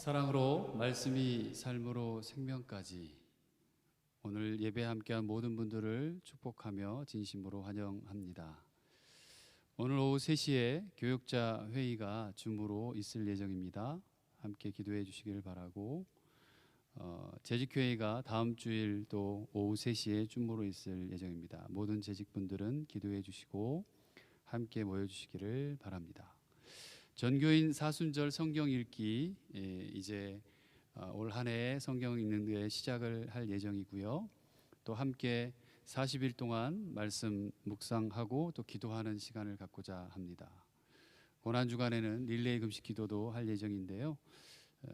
사랑으로 말씀이 삶으로 생명까지. 오늘 예배 함께한 모든 분들을 축복하며 진심으로 환영합니다. 오늘 오후 3시에 교육자 회의가 줌으로 있을 예정입니다. 함께 기도해 주시길 바라고, 재직회의가 다음 주일 또 오후 3시에 줌으로 있을 예정입니다. 모든 재직분들은 기도해 주시고 함께 모여주시기를 바랍니다. 전교인 사순절 성경 읽기, 이제 올 한 해 성경 읽는 데 시작을 할 예정이고요. 또 함께 40일 동안 말씀 묵상하고 또 기도하는 시간을 갖고자 합니다. 고난주간에는 릴레이 금식 기도도 할 예정인데요.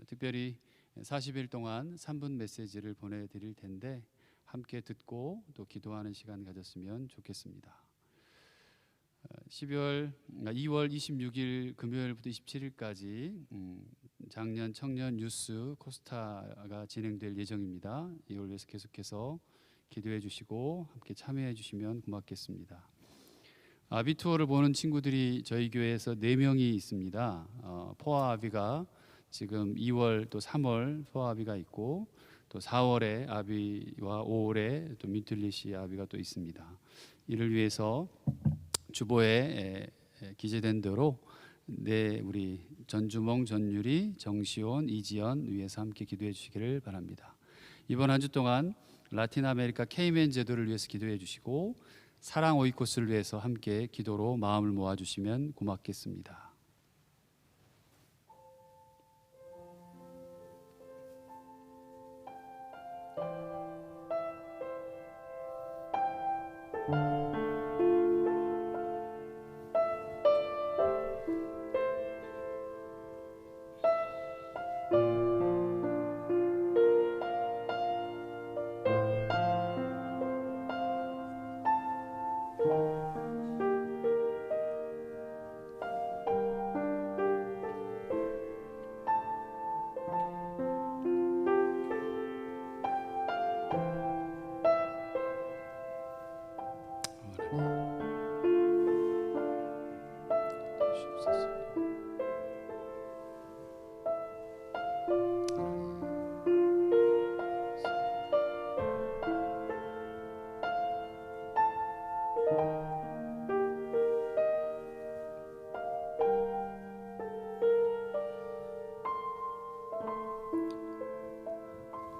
특별히 40일 동안 3분 메시지를 보내드릴 텐데 함께 듣고 또 기도하는 시간 가졌으면 좋겠습니다. 2월 26일 금요일부터 27일까지 작년 청년 뉴스 코스타가 진행될 예정입니다. 이걸 위해서 계속해서 기도해 주시고 함께 참여해 주시면 고맙겠습니다. 아비 투어를 보는 친구들이 저희 교회에서 4명이 있습니다. 포화 아비가 지금 2월 또 3월 포화 아비가 있고, 또 4월에 아비와 5월에 또 민틀리시 아비가 또 있습니다. 이를 위해서 주보에 기재된 대로 우리 전주몽, 전유리, 정시온, 이지연 위해서 함께 기도해 주시기를 바랍니다. 이번 한 주 동안 라틴 아메리카 케이맨 제도를 위해서 기도해 주시고, 사랑 오이코스를 위해서 함께 기도로 마음을 모아 주시면 고맙겠습니다.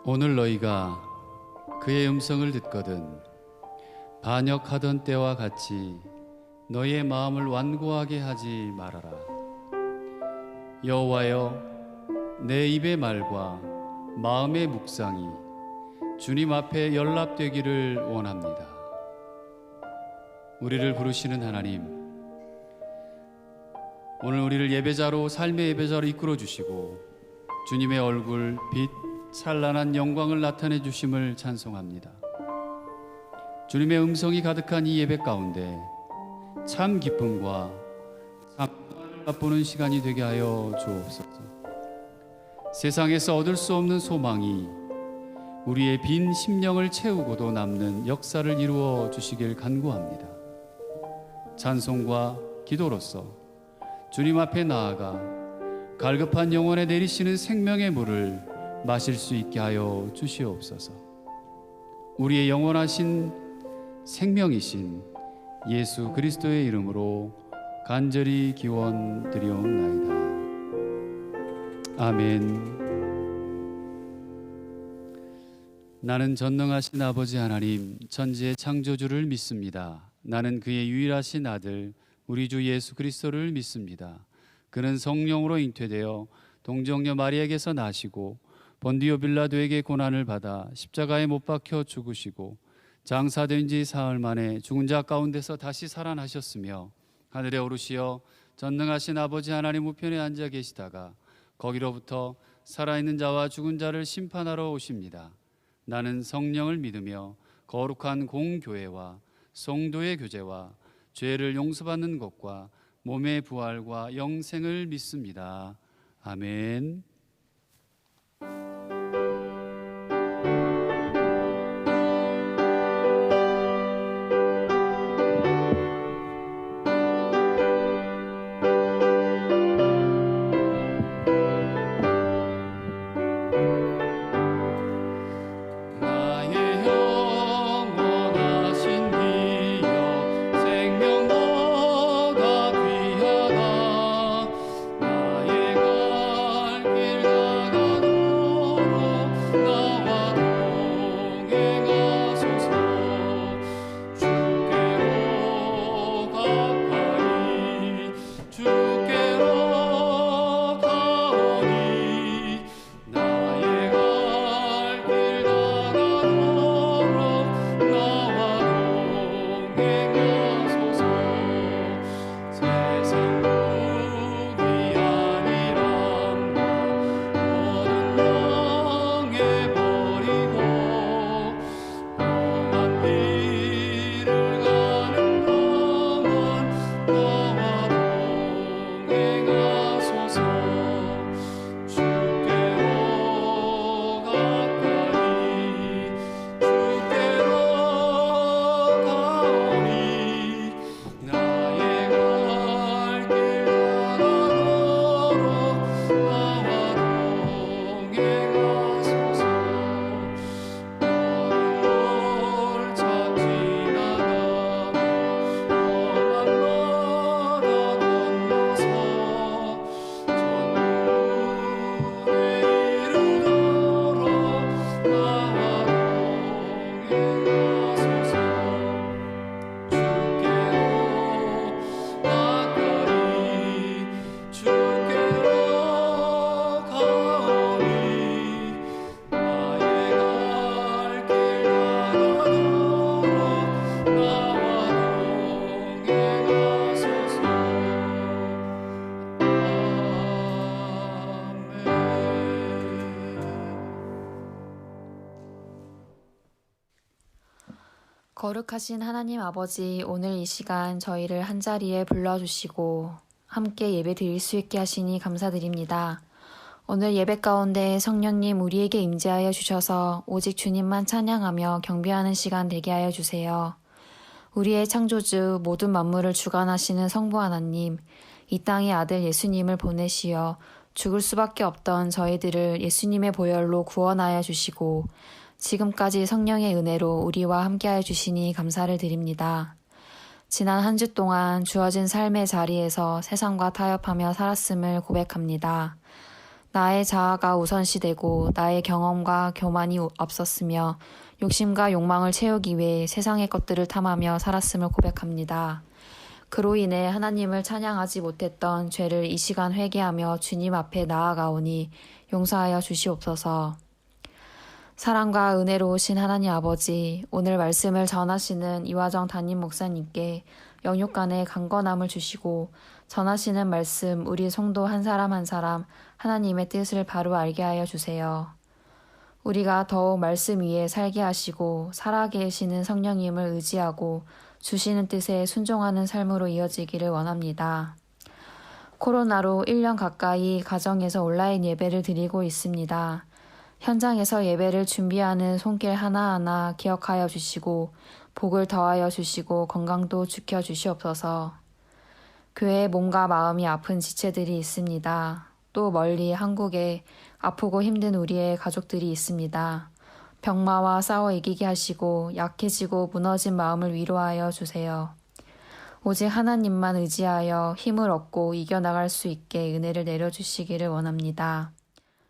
오늘 너희가 그의 음성을 듣거든 반역하던 때와 같이 너희의 마음을 완고하게 하지 말아라. 여호와여, 내 입의 말과 마음의 묵상이 주님 앞에 연락되기를 원합니다. 우리를 부르시는 하나님, 오늘 우리를 예배자로, 삶의 예배자로 이끌어 주시고 주님의 얼굴, 빛, 찬란한 영광을 나타내 주심을 찬송합니다. 주님의 음성이 가득한 이 예배 가운데 참 기쁨과 참 평안을 맛보는 시간이 되게 하여 주옵소서. 세상에서 얻을 수 없는 소망이 우리의 빈 심령을 채우고도 남는 역사를 이루어 주시길 간구합니다. 찬송과 기도로서 주님 앞에 나아가 갈급한 영혼에 내리시는 생명의 물을 마실 수 있게 하여 주시옵소서. 우리의 영원하신 생명이신 예수 그리스도의 이름으로 간절히 기원 드리옵나이다. 아멘. 나는 전능하신 아버지 하나님, 천지의 창조주를 믿습니다. 나는 그의 유일하신 아들 우리 주 예수 그리스도를 믿습니다. 그는 성령으로 잉태되어 동정녀 마리아에게서 나시고 본디오 빌라도에게 고난을 받아 십자가에 못 박혀 죽으시고 장사된 지 사흘 만에 죽은 자 가운데서 다시 살아나셨으며 하늘에 오르시어 전능하신 아버지 하나님 우편에 앉아 계시다가 거기로부터 살아있는 자와 죽은 자를 심판하러 오십니다. 나는 성령을 믿으며 거룩한 공교회와 성도의 교제와 죄를 용서받는 것과 몸의 부활과 영생을 믿습니다. 아멘. 거룩하신 하나님 아버지, 오늘 이 시간 저희를 한자리에 불러주시고 함께 예배 드릴 수 있게 하시니 감사드립니다. 오늘 예배 가운데 성령님 우리에게 임재하여 주셔서 오직 주님만 찬양하며 경배하는 시간 되게 하여 주세요. 우리의 창조주 모든 만물을 주관하시는 성부 하나님, 이 땅에 아들 예수님을 보내시어 죽을 수밖에 없던 저희들을 예수님의 보혈로 구원하여 주시고 지금까지 성령의 은혜로 우리와 함께하여 주시니 감사를 드립니다. 지난 한 주 동안 주어진 삶의 자리에서 세상과 타협하며 살았음을 고백합니다. 나의 자아가 우선시되고 나의 경험과 교만이 앞섰으며 욕심과 욕망을 채우기 위해 세상의 것들을 탐하며 살았음을 고백합니다. 그로 인해 하나님을 찬양하지 못했던 죄를 이 시간 회개하며 주님 앞에 나아가오니 용서하여 주시옵소서. 사랑과 은혜로우신 하나님 아버지, 오늘 말씀을 전하시는 이화정 담임 목사님께 영육간의 강건함을 주시고 전하시는 말씀 우리 성도 한 사람 한 사람 하나님의 뜻을 바로 알게 하여 주세요. 우리가 더욱 말씀 위에 살게 하시고 살아계시는 성령님을 의지하고 주시는 뜻에 순종하는 삶으로 이어지기를 원합니다. 코로나로 1년 가까이 가정에서 온라인 예배를 드리고 있습니다. 현장에서 예배를 준비하는 손길 하나하나 기억하여 주시고 복을 더하여 주시고 건강도 지켜 주시옵소서. 교회에 몸과 마음이 아픈 지체들이 있습니다. 또 멀리 한국에 아프고 힘든 우리의 가족들이 있습니다. 병마와 싸워 이기게 하시고 약해지고 무너진 마음을 위로하여 주세요. 오직 하나님만 의지하여 힘을 얻고 이겨나갈 수 있게 은혜를 내려주시기를 원합니다.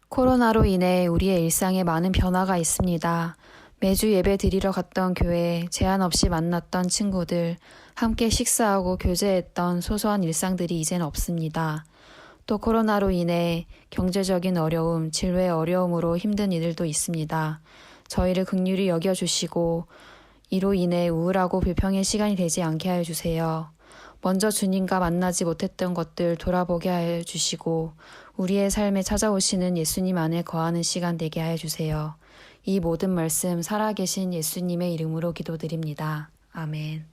코로나로 인해 우리의 일상에 많은 변화가 있습니다. 매주 예배 드리러 갔던 교회, 제한 없이 만났던 친구들, 함께 식사하고 교제했던 소소한 일상들이 이제는 없습니다. 또 코로나로 인해 경제적인 어려움, 진로의 어려움으로 힘든 이들도 있습니다. 저희를 긍휼히 여겨주시고 이로 인해 우울하고 불평의 시간이 되지 않게 하여 주세요. 먼저 주님과 만나지 못했던 것들 돌아보게 하여 주시고 우리의 삶에 찾아오시는 예수님 안에 거하는 시간 되게 하여 주세요. 이 모든 말씀 살아계신 예수님의 이름으로 기도드립니다. 아멘.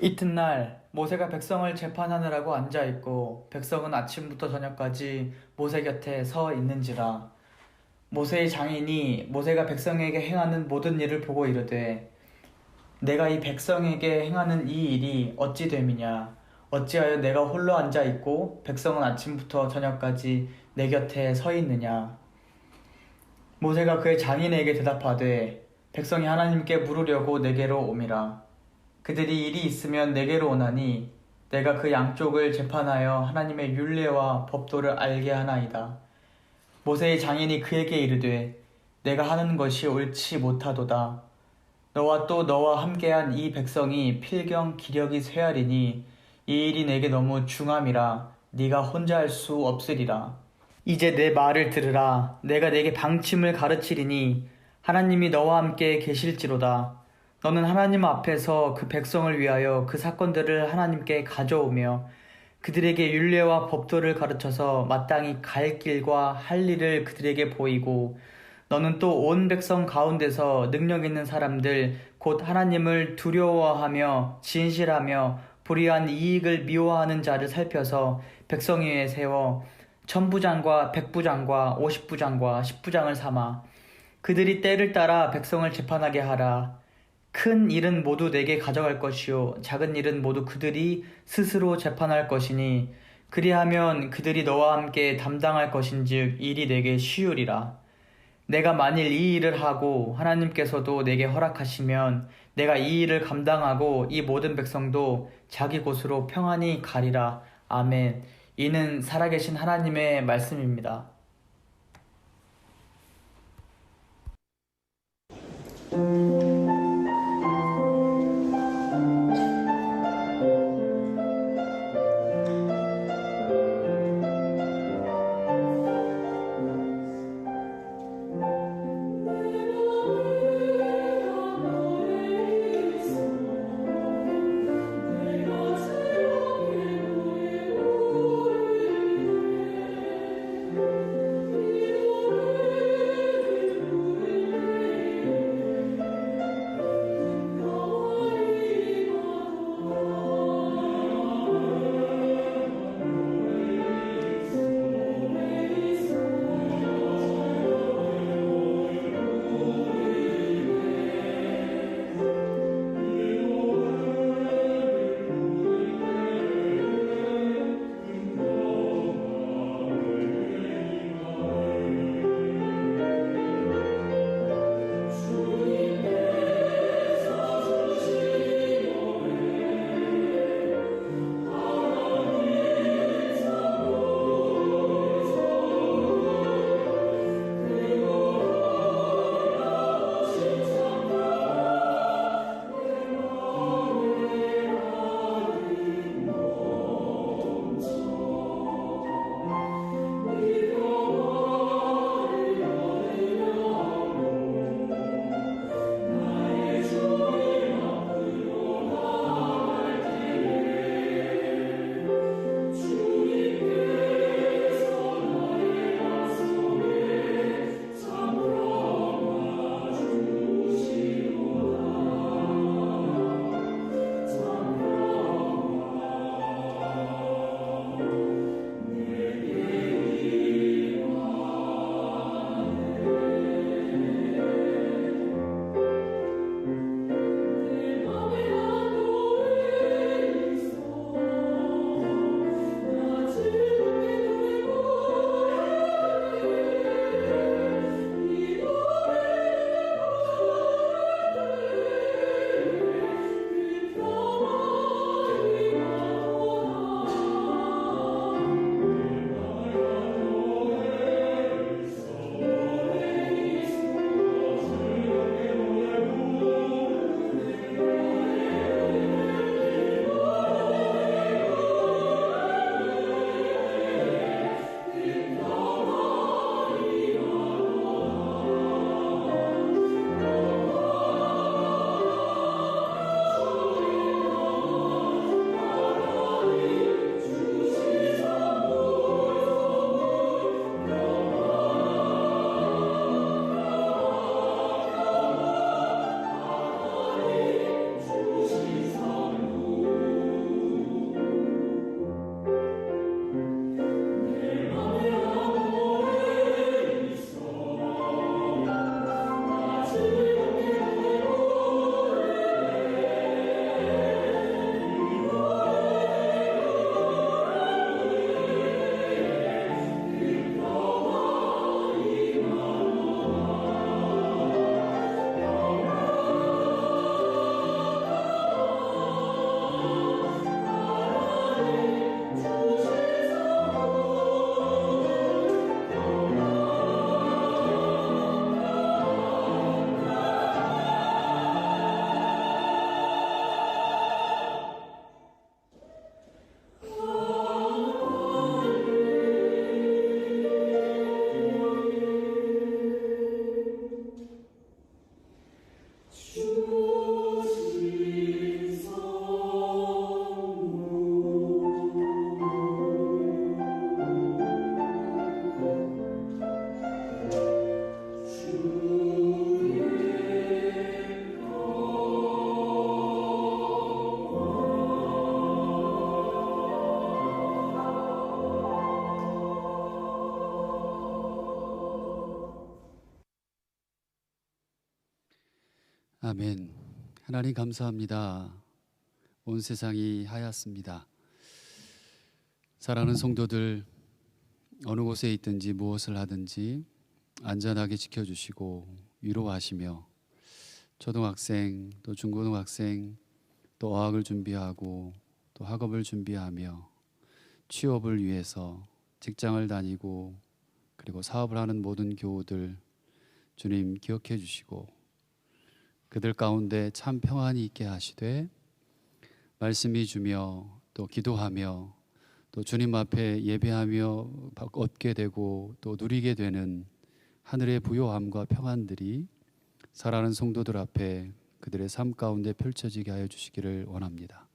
이튿날 모세가 백성을 재판하느라고 앉아있고 백성은 아침부터 저녁까지 모세 곁에 서 있는지라. 모세의 장인이 모세가 백성에게 행하는 모든 일을 보고 이르되 내가 이 백성에게 행하는 이 일이 어찌 됨이냐. 어찌하여 내가 홀로 앉아있고 백성은 아침부터 저녁까지 내 곁에 서 있느냐. 모세가 그의 장인에게 대답하되 백성이 하나님께 물으려고 내게로 오미라. 그들이 일이 있으면 내게로 오나니 내가 그 양쪽을 재판하여 하나님의 율례와 법도를 알게 하나이다. 모세의 장인이 그에게 이르되 내가 하는 것이 옳지 못하도다. 너와 또 너와 함께한 이 백성이 필경 기력이 쇠하리니 이 일이 내게 너무 중함이라 네가 혼자 할 수 없으리라. 이제 내 말을 들으라. 내가 내게 방침을 가르치리니 하나님이 너와 함께 계실지로다. 너는 하나님 앞에서 그 백성을 위하여 그 사건들을 하나님께 가져오며 그들에게 율례와 법도를 가르쳐서 마땅히 갈 길과 할 일을 그들에게 보이고 너는 또 온 백성 가운데서 능력 있는 사람들 곧 하나님을 두려워하며 진실하며 불의한 이익을 미워하는 자를 살펴서 백성 위에 세워 천부장과 백부장과 50부장과 10부장을 삼아 그들이 때를 따라 백성을 재판하게 하라. 큰 일은 모두 내게 가져갈 것이요 작은 일은 모두 그들이 스스로 재판할 것이니 그리하면 그들이 너와 함께 담당할 것인즉 일이 내게 쉬우리라. 내가 만일 이 일을 하고 하나님께서도 내게 허락하시면 내가 이 일을 감당하고 이 모든 백성도 자기 곳으로 평안히 가리라. 아멘. 이는 살아계신 하나님의 말씀입니다. 아멘. 하나님 감사합니다. 온 세상이 하얗습니다. 사랑하는 성도들, 어느 곳에 있든지 무엇을 하든지 안전하게 지켜주시고 위로하시며 초등학생 또 중고등학생 또 어학을 준비하고 또 학업을 준비하며 취업을 위해서 직장을 다니고 그리고 사업을 하는 모든 교우들 주님 기억해 주시고 그들 가운데 참 평안이 있게 하시되 말씀이 주며 또 기도하며 또 주님 앞에 예배하며 얻게 되고 또 누리게 되는 하늘의 부요함과 평안들이 사랑하는 성도들 앞에 그들의 삶 가운데 펼쳐지게 하여 주시기를 원합니다.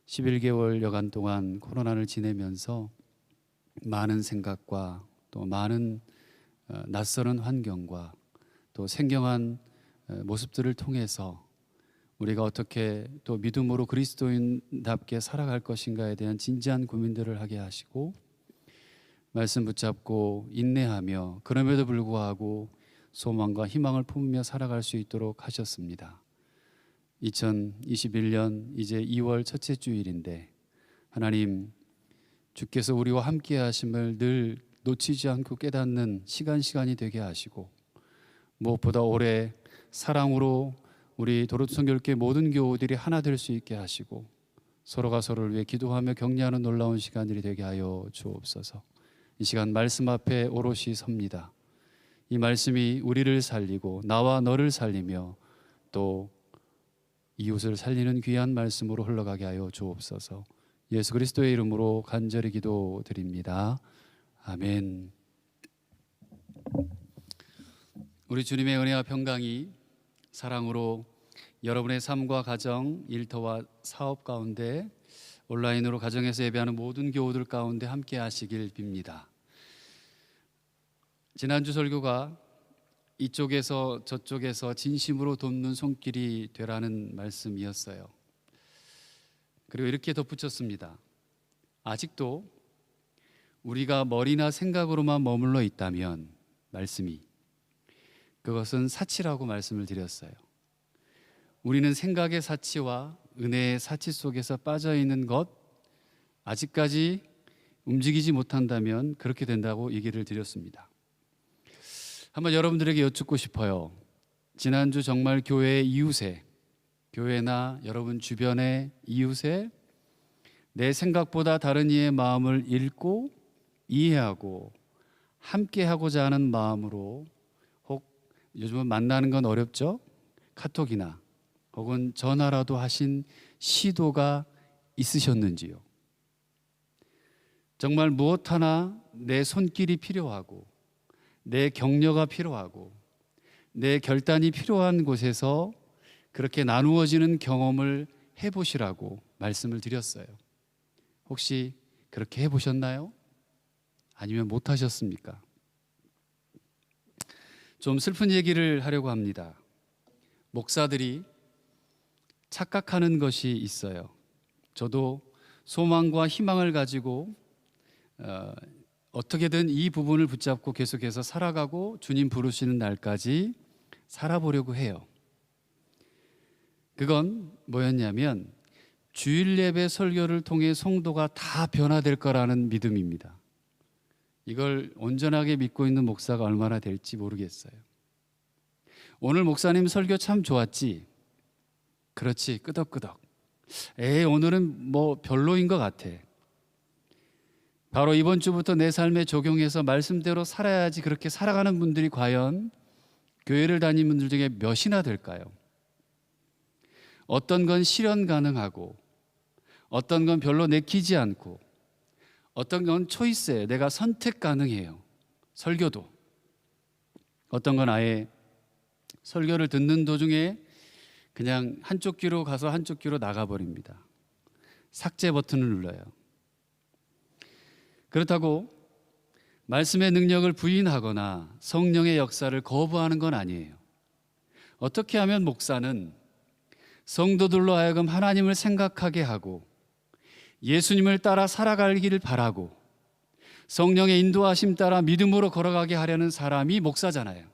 11개월 여간 동안 코로나를 지내면서 많은 생각과 또 많은 낯설은 환경과 또 생경한 모습들을 통해서 우리가 어떻게 또 믿음으로 그리스도인답게 살아갈 것인가에 대한 진지한 고민들을 하게 하시고 말씀 붙잡고 인내하며 그럼에도 불구하고 소망과 희망을 품으며 살아갈 수 있도록 하셨습니다. 2021년 이제 2월 첫째 주일인데 하나님 주께서 우리와 함께 하심을 늘 놓치지 않고 깨닫는 시간이 되게 하시고 무엇보다 올해 사랑으로 우리 도로성교회 모든 교우들이 하나 될 수 있게 하시고 서로가 서로를 위해 기도하며 격려하는 놀라운 시간들이 되게 하여 주옵소서. 이 시간 말씀 앞에 오롯이 섭니다. 이 말씀이 우리를 살리고 나와 너를 살리며 또 이웃을 살리는 귀한 말씀으로 흘러가게 하여 주옵소서. 예수 그리스도의 이름으로 간절히 기도드립니다. 아멘. 우리 주님의 은혜와 평강이 사랑으로 여러분의 삶과 가정, 일터와 사업 가운데 온라인으로 가정에서 예배하는 모든 교우들 가운데 함께 하시길 빕니다. 지난주 설교가 이쪽에서 저쪽에서 진심으로 돕는 손길이 되라는 말씀이었어요. 그리고 이렇게 덧붙였습니다. 아직도 우리가 머리나 생각으로만 머물러 있다면 말씀이 그것은 사치라고 말씀을 드렸어요. 우리는 생각의 사치와 은혜의 사치 속에서 빠져 있는 것 아직까지 움직이지 못한다면 그렇게 된다고 얘기를 드렸습니다. 한번 여러분들에게 여쭙고 싶어요. 지난주 정말 교회의 이웃에 교회나 여러분 주변의 이웃에 내 생각보다 다른 이의 마음을 읽고 이해하고 함께하고자 하는 마음으로 혹 요즘은 만나는 건 어렵죠? 카톡이나 혹은 전화라도 하신 시도가 있으셨는지요? 정말 무엇 하나 내 손길이 필요하고 내 격려가 필요하고 내 결단이 필요한 곳에서 그렇게 나누어지는 경험을 해보시라고 말씀을 드렸어요. 혹시 그렇게 해보셨나요? 아니면 못하셨습니까? 좀 슬픈 얘기를 하려고 합니다. 목사들이 착각하는 것이 있어요. 저도 소망과 희망을 가지고 어떻게든 이 부분을 붙잡고 계속해서 살아가고 주님 부르시는 날까지 살아보려고 해요. 그건 뭐였냐면 주일 예배 설교를 통해 성도가 다 변화될 거라는 믿음입니다. 이걸 온전하게 믿고 있는 목사가 얼마나 될지 모르겠어요. 오늘 목사님 설교 참 좋았지? 그렇지, 끄덕끄덕. 오늘은 뭐 별로인 것 같아. 바로 이번 주부터 내 삶에 적용해서 말씀대로 살아야지 그렇게 살아가는 분들이 과연 교회를 다니는 분들 중에 몇이나 될까요? 어떤 건 실현 가능하고 어떤 건 별로 내키지 않고 어떤 건 초이스에 내가 선택 가능해요. 설교도. 어떤 건 아예 설교를 듣는 도중에 그냥 한쪽 귀로 가서 한쪽 귀로 나가버립니다. 삭제 버튼을 눌러요. 그렇다고 말씀의 능력을 부인하거나 성령의 역사를 거부하는 건 아니에요. 어떻게 하면 목사는 성도들로 하여금 하나님을 생각하게 하고 예수님을 따라 살아가기를 바라고 성령의 인도하심 따라 믿음으로 걸어가게 하려는 사람이 목사잖아요.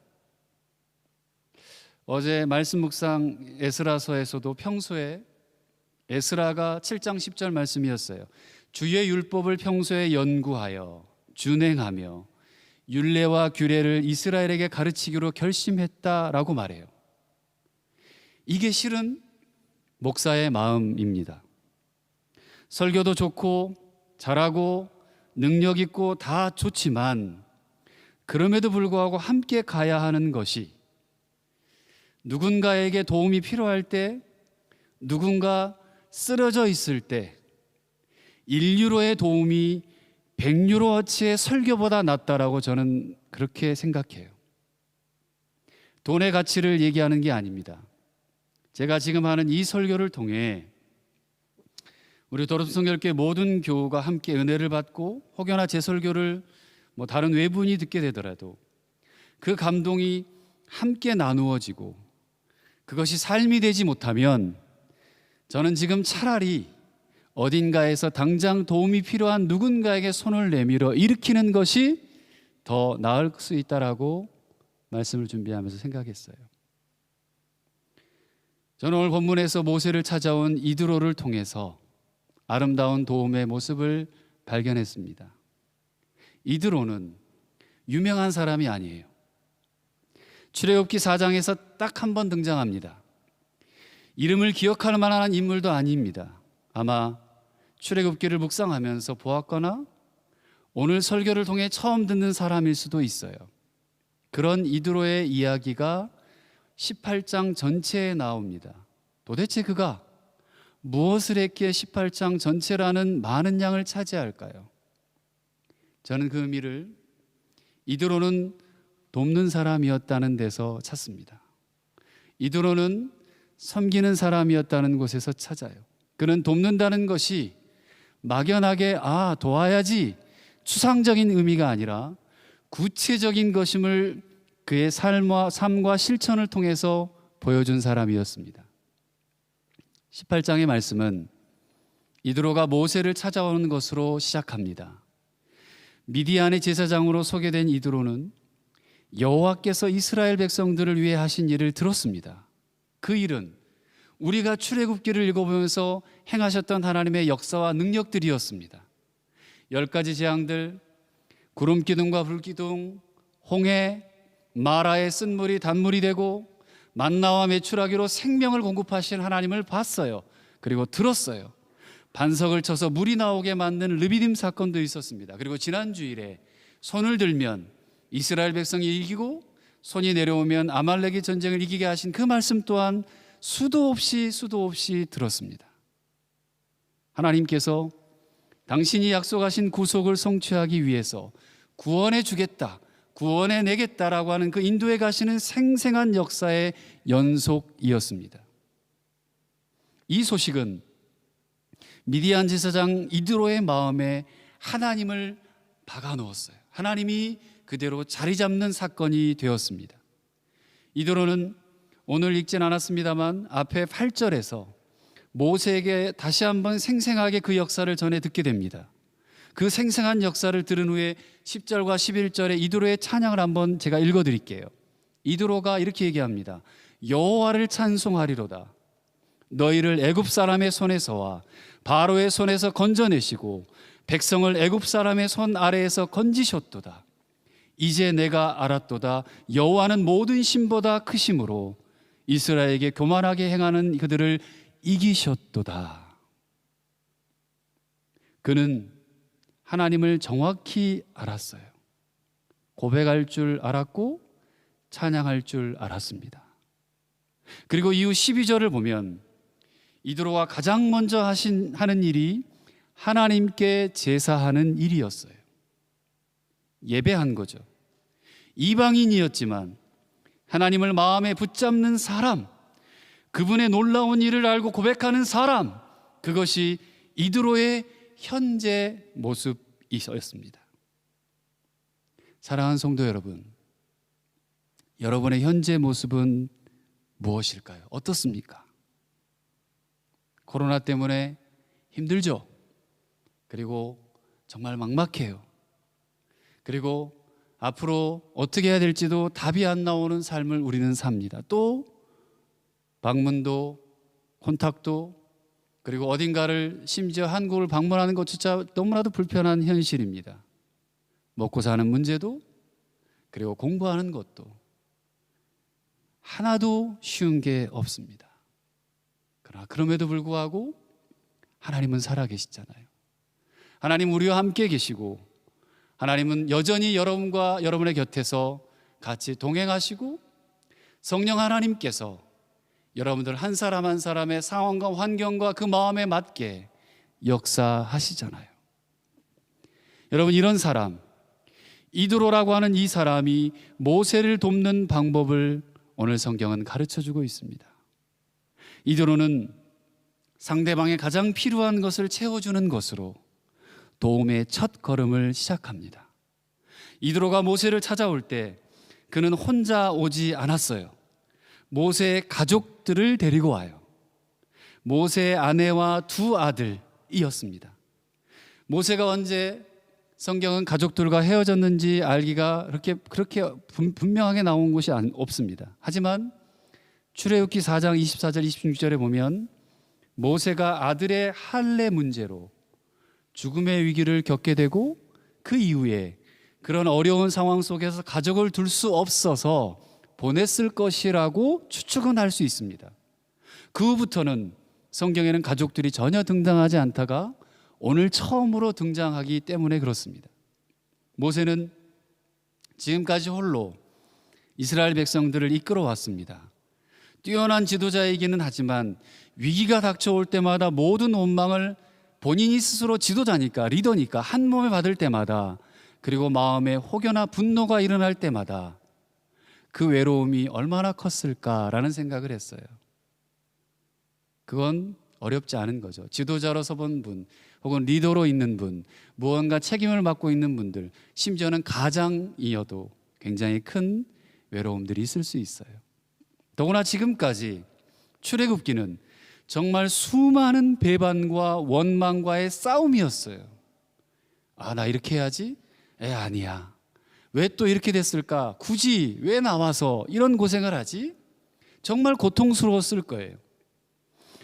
어제 말씀 묵상 에스라서에서도 평소에 에스라가 7장 10절 말씀이었어요. 주의 율법을 평소에 연구하여 준행하며 율례와 규례를 이스라엘에게 가르치기로 결심했다라고 말해요. 이게 실은 목사의 마음입니다. 설교도 좋고 잘하고 능력 있고 다 좋지만 그럼에도 불구하고 함께 가야 하는 것이 누군가에게 도움이 필요할 때, 누군가 쓰러져 있을 때 1유로의 도움이 100유로어치의 설교보다 낫다라고 저는 그렇게 생각해요. 돈의 가치를 얘기하는 게 아닙니다. 제가 지금 하는 이 설교를 통해 우리 도роп성결교회 모든 교우가 함께 은혜를 받고 혹여나 제 설교를 다른 외부인이 듣게 되더라도 그 감동이 함께 나누어지고 그것이 삶이 되지 못하면 저는 지금 차라리 어딘가에서 당장 도움이 필요한 누군가에게 손을 내밀어 일으키는 것이 더 나을 수 있다라고 말씀을 준비하면서 생각했어요. 저는 오늘 본문에서 모세를 찾아온 이드로를 통해서 아름다운 도움의 모습을 발견했습니다. 이드로는 유명한 사람이 아니에요. 출애굽기 4장에서 딱 한 번 등장합니다. 이름을 기억할 만한 인물도 아닙니다. 아마 출애굽기를 묵상하면서 보았거나 오늘 설교를 통해 처음 듣는 사람일 수도 있어요. 그런 이드로의 이야기가 18장 전체에 나옵니다. 도대체 그가 무엇을 했기에 18장 전체라는 많은 양을 차지할까요? 저는 그 의미를 이드로는 돕는 사람이었다는 데서 찾습니다. 이드로는 섬기는 사람이었다는 곳에서 찾아요. 그는 돕는다는 것이 막연하게 도와야지 추상적인 의미가 아니라 구체적인 것임을 그의 삶과 실천을 통해서 보여준 사람이었습니다. 18장의 말씀은 이드로가 모세를 찾아오는 것으로 시작합니다. 미디안의 제사장으로 소개된 이드로는 여호와께서 이스라엘 백성들을 위해 하신 일을 들었습니다. 그 일은 우리가 출애굽기를 읽어보면서 행하셨던 하나님의 역사와 능력들이었습니다. 10가지 재앙들, 구름기둥과 불기둥, 홍해, 마라의 쓴물이 단물이 되고 만나와 메추라기로 생명을 공급하신 하나님을 봤어요. 그리고 들었어요. 반석을 쳐서 물이 나오게 만든 르비딤 사건도 있었습니다. 그리고 지난 주일에 손을 들면 이스라엘 백성이 이기고 손이 내려오면 아말렉의 전쟁을 이기게 하신 그 말씀 또한 수도 없이 들었습니다. 하나님께서 당신이 약속하신 구속을 성취하기 위해서 구원해 주겠다, 구원해 내겠다라고 하는 그 인도에 가시는 생생한 역사의 연속이었습니다. 이 소식은 미디안 제사장 이드로의 마음에 하나님을 박아넣었어요. 하나님이 그대로 자리 잡는 사건이 되었습니다. 이드로는 오늘 읽진 않았습니다만 앞에 8절에서 모세에게 다시 한번 생생하게 그 역사를 전해 듣게 됩니다. 그 생생한 역사를 들은 후에 10절과 11절에 이드로의 찬양을 한번 제가 읽어드릴게요. 이드로가 이렇게 얘기합니다. 여호와를 찬송하리로다. 너희를 애굽 사람의 손에서와 바로의 손에서 건져내시고 백성을 애굽 사람의 손 아래에서 건지셨도다. 이제 내가 알았도다. 여호와는 모든 신보다 크심으로 이스라엘에게 교만하게 행하는 그들을 이기셨도다. 그는 하나님을 정확히 알았어요. 고백할 줄 알았고 찬양할 줄 알았습니다. 그리고 이후 12절을 보면 이드로가 가장 먼저 하는 일이 하나님께 제사하는 일이었어요. 예배한 거죠. 이방인이었지만 하나님을 마음에 붙잡는 사람, 그분의 놀라운 일을 알고 고백하는 사람, 그것이 이드로의 현재 모습이었습니다. 사랑하는 성도 여러분, 여러분의 현재 모습은 무엇일까요? 어떻습니까? 코로나 때문에 힘들죠? 그리고 정말 막막해요. 그리고 앞으로 어떻게 해야 될지도 답이 안 나오는 삶을 우리는 삽니다. 또 방문도 콘탁도 그리고 어딘가를 심지어 한국을 방문하는 것조차 너무나도 불편한 현실입니다. 먹고 사는 문제도 그리고 공부하는 것도 하나도 쉬운 게 없습니다. 그러나 그럼에도 불구하고 하나님은 살아계시잖아요. 하나님 우리와 함께 계시고 하나님은 여전히 여러분과 여러분의 곁에서 같이 동행하시고 성령 하나님께서 여러분들 한 사람 한 사람의 상황과 환경과 그 마음에 맞게 역사하시잖아요. 여러분, 이런 사람, 이드로라고 하는 이 사람이 모세를 돕는 방법을 오늘 성경은 가르쳐주고 있습니다. 이드로는 상대방의 가장 필요한 것을 채워주는 것으로 도움의 첫 걸음을 시작합니다. 이드로가 모세를 찾아올 때 그는 혼자 오지 않았어요. 모세의 가족들을 데리고 와요. 모세의 아내와 두 아들이었습니다. 모세가 언제 성경은 가족들과 헤어졌는지 알기가 그렇게 분명하게 나온 것이 없습니다. 하지만 출애굽기 4장 24절 26절에 보면 모세가 아들의 할례 문제로 죽음의 위기를 겪게 되고 그 이후에 그런 어려운 상황 속에서 가족을 둘 수 없어서 보냈을 것이라고 추측은 할 수 있습니다. 그 후부터는 성경에는 가족들이 전혀 등장하지 않다가 오늘 처음으로 등장하기 때문에 그렇습니다. 모세는 지금까지 홀로 이스라엘 백성들을 이끌어왔습니다. 뛰어난 지도자이기는 하지만 위기가 닥쳐올 때마다 모든 원망을 본인이 스스로 지도자니까, 리더니까 한 몸에 받을 때마다, 그리고 마음에 혹여나 분노가 일어날 때마다 그 외로움이 얼마나 컸을까라는 생각을 했어요. 그건 어렵지 않은 거죠. 지도자로 서본 분, 혹은 리더로 있는 분, 무언가 책임을 맡고 있는 분들, 심지어는 가장이어도 굉장히 큰 외로움들이 있을 수 있어요. 더구나 지금까지 출애굽기는 정말 수많은 배반과 원망과의 싸움이었어요. 아, 나 이렇게 해야지? 아니야. 왜 또 이렇게 됐을까? 굳이 왜 나와서 이런 고생을 하지? 정말 고통스러웠을 거예요.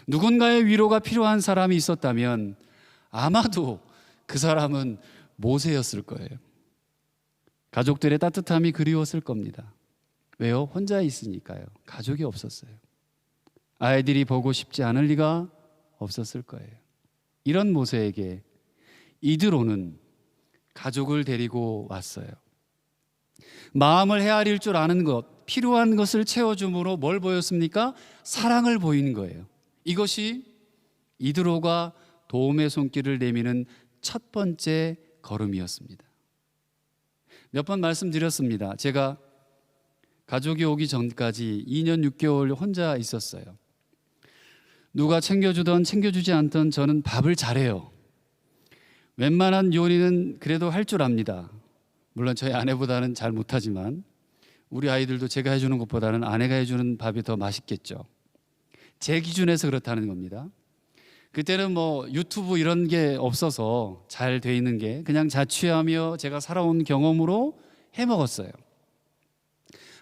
누군가의 위로가 필요한 사람이 있었다면 아마도 그 사람은 모세였을 거예요. 가족들의 따뜻함이 그리웠을 겁니다. 왜요? 혼자 있으니까요. 가족이 없었어요. 아이들이 보고 싶지 않을 리가 없었을 거예요. 이런 모세에게 이드로는 가족을 데리고 왔어요. 마음을 헤아릴 줄 아는 것, 필요한 것을 채워줌으로 뭘 보였습니까? 사랑을 보이는 거예요. 이것이 이드로가 도움의 손길을 내미는 첫 번째 걸음이었습니다. 몇 번 말씀드렸습니다. 제가 가족이 오기 전까지 2년 6개월 혼자 있었어요. 누가 챙겨주던 챙겨주지 않던 저는 밥을 잘해요. 웬만한 요리는 그래도 할 줄 압니다. 물론 저희 아내보다는 잘 못하지만 우리 아이들도 제가 해주는 것보다는 아내가 해주는 밥이 더 맛있겠죠. 제 기준에서 그렇다는 겁니다. 그때는 뭐 유튜브 이런 게 없어서 잘 돼 있는 게 그냥 자취하며 제가 살아온 경험으로 해 먹었어요.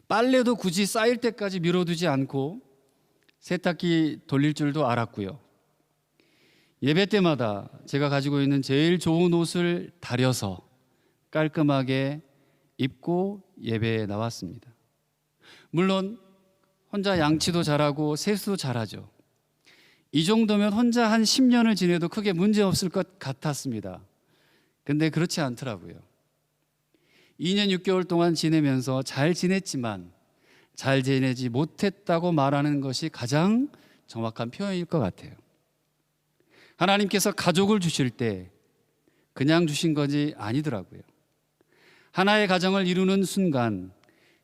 빨래도 굳이 쌓일 때까지 밀어두지 않고 세탁기 돌릴 줄도 알았고요. 예배 때마다 제가 가지고 있는 제일 좋은 옷을 다려서 깔끔하게 입고 예배에 나왔습니다. 물론 혼자 양치도 잘하고 세수도 잘하죠. 이 정도면 혼자 한 10년을 지내도 크게 문제 없을 것 같았습니다. 근데 그렇지 않더라고요. 2년 6개월 동안 지내면서 잘 지냈지만 잘 지내지 못했다고 말하는 것이 가장 정확한 표현일 것 같아요. 하나님께서 가족을 주실 때 그냥 주신 것이 아니더라고요. 하나의 가정을 이루는 순간,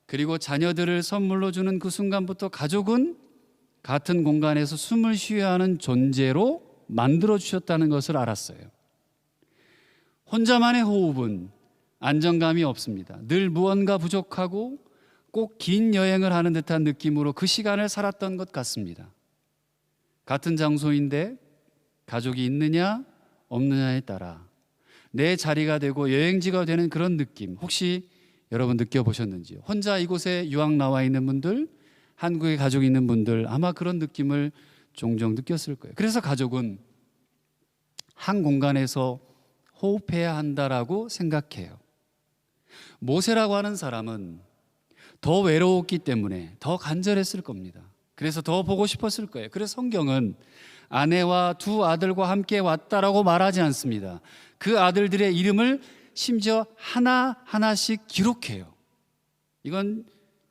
그리고 자녀들을 선물로 주는 그 순간부터 가족은 같은 공간에서 숨을 쉬어야 하는 존재로 만들어 주셨다는 것을 알았어요. 혼자만의 호흡은 안정감이 없습니다. 늘 무언가 부족하고 꼭 긴 여행을 하는 듯한 느낌으로 그 시간을 살았던 것 같습니다. 같은 장소인데 가족이 있느냐 없느냐에 따라 내 자리가 되고 여행지가 되는 그런 느낌, 혹시 여러분 느껴보셨는지요? 혼자 이곳에 유학 나와 있는 분들, 한국에 가족이 있는 분들 아마 그런 느낌을 종종 느꼈을 거예요. 그래서 가족은 한 공간에서 호흡해야 한다라고 생각해요. 모세라고 하는 사람은 더 외로웠기 때문에 더 간절했을 겁니다. 그래서 더 보고 싶었을 거예요. 그래서 성경은 아내와 두 아들과 함께 왔다라고 말하지 않습니다. 그 아들들의 이름을 심지어 하나하나씩 기록해요. 이건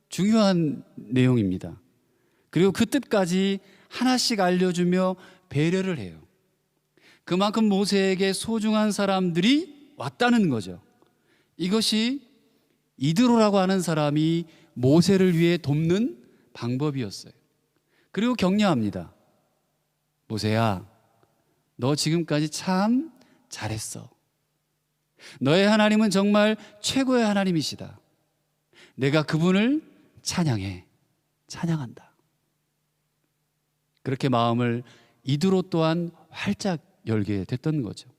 중요한 내용입니다. 그리고 그 뜻까지 하나씩 알려주며 배려를 해요. 그만큼 모세에게 소중한 사람들이 왔다는 거죠. 이것이 이드로라고 하는 사람이 모세를 위해 돕는 방법이었어요. 그리고 격려합니다. 모세야, 너 지금까지 참 잘했어. 너의 하나님은 정말 최고의 하나님이시다. 내가 그분을 찬양한다. 그렇게 마음을 이드로 또한 활짝 열게 됐던 거죠.